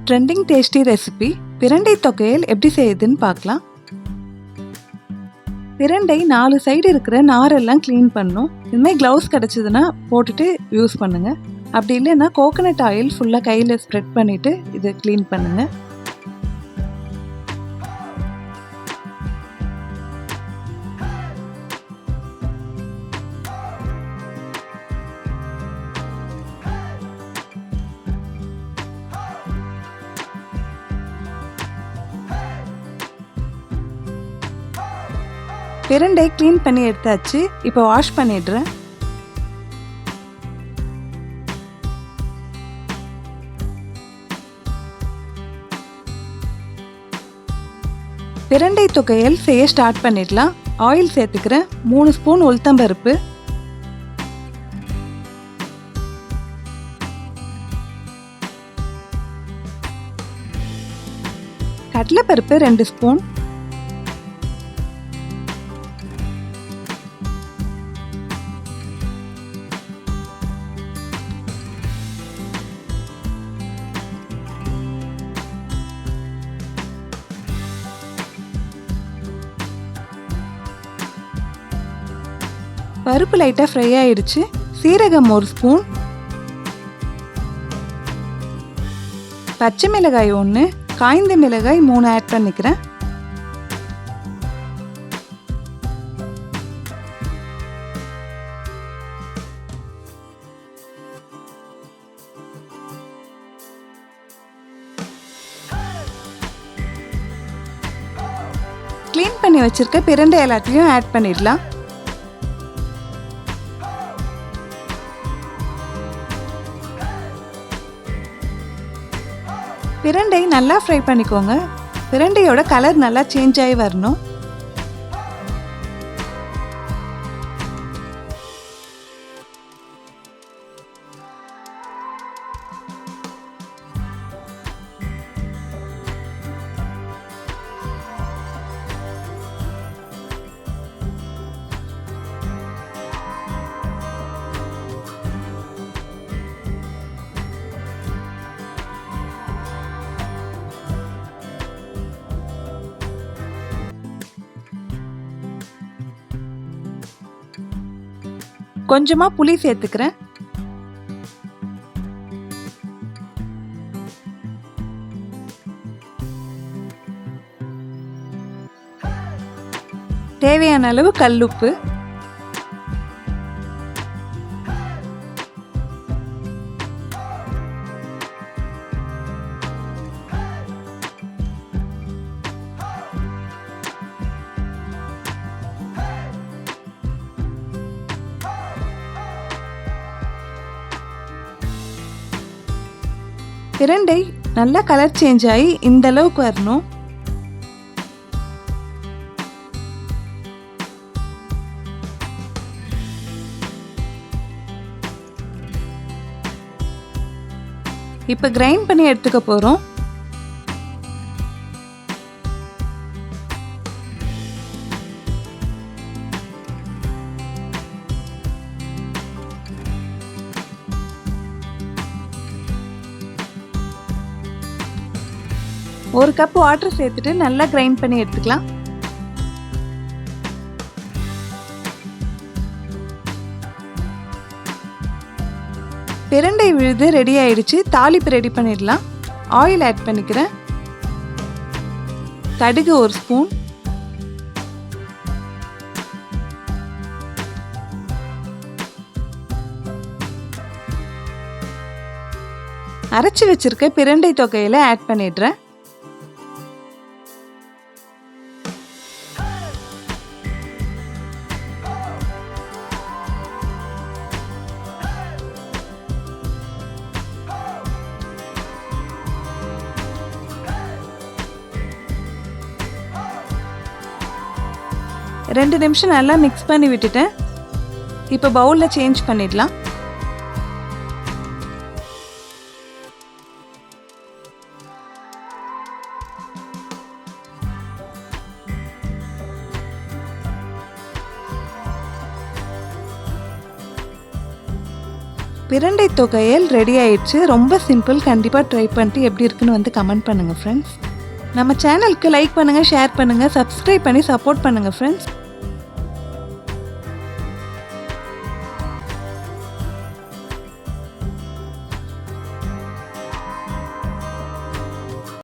Trending tasty recipe பிரண்டை தொகையல் எப்படி செய்யுதுன்னு பார்க்கலாம். பிரண்டை 4 சைடு இருக்கிற நாரெல்லாம் க்ளீன் பண்ணணும். இதுமாதிரி க்ளவுஸ் கிடச்சிதுன்னா போட்டுட்டு யூஸ் பண்ணுங்கள். அப்படி இல்லைன்னா கோகோனட் ஆயில் ஃபுல்லாக கையில் ஸ்ப்ரெட் பண்ணிவிட்டு இதை க்ளீன் பண்ணுங்கள். பிரண்டை க்ளீன் பண்ணி எடுத்தாச்சு. இப்போ வாஷ் பண்ணிடுறேன். பிரண்டை தொகையல் செய்ய ஸ்டார்ட் பண்ணிடலாம். ஆயில் சேர்த்துக்கிறேன். 3 ஸ்பூன் உளுத்தம்பருப்பு, கடலைப்பருப்பு 2 ஸ்பூன், பருப்பு லைட்டாக ஃப்ரை ஆயிடுச்சு. சீரகம் 1 ஸ்பூன், பச்சை மிளகாய் 1, காய்ந்த மிளகாய் 3 ஆட் பண்ணிக்கிறேன். க்ளீன் பண்ணி வச்சிருக்க பிரண்டை எல்லாத்தையும் ஆட் பண்ணிடலாம். பிரண்டை நல்லா ஃப்ரை பண்ணிக்கோங்க. பிரண்டையோட கலர் நல்லா சேஞ்ச் ஆகி வரணும். கொஞ்சமா புளி சேர்த்துக்கிறேன். தேவையான அளவு கல்லுப்பு, பிரண்டை நல்லா கலர் சேஞ்ச் ஆகி இந்த அளவுக்கு வரணும். இப்போ கிரைண்ட் பண்ணி எடுத்துக்க போறோம். ஒரு கப் வாட்டர் சேர்த்துட்டு நல்லா கிரைண்ட் பண்ணி எடுத்துக்கலாம். பிரண்டை விழுது ரெடி ஆயிடுச்சு. தாளிப்பு ரெடி பண்ணிடலாம். ஆயில் ஆட் பண்ணிக்கிறேன். கடுகு 1 ஸ்பூன், அரைச்சி வச்சிருக்க பிரண்டை தொகையில ஆட் பண்ணிடுறேன். ரெண்டு நிமிஷம் நல்லா மிக்ஸ் பண்ணி விட்டுட்டேன். இப்போ பவுலில் சேஞ்ச் பண்ணிடலாம். பிரண்டை தொகையல் ரெடி ஆயிடுச்சு. ரொம்ப சிம்பிள். கண்டிப்பாக ட்ரை பண்ணிட்டு எப்படி இருக்குன்னு வந்து கமெண்ட் பண்ணுங்கள் ஃப்ரெண்ட்ஸ். நம்ம சேனலுக்கு லைக் பண்ணுங்கள், ஷேர் பண்ணுங்கள், சப்ஸ்கிரைப் பண்ணி சப்போர்ட் பண்ணுங்கள் ஃப்ரெண்ட்ஸ்.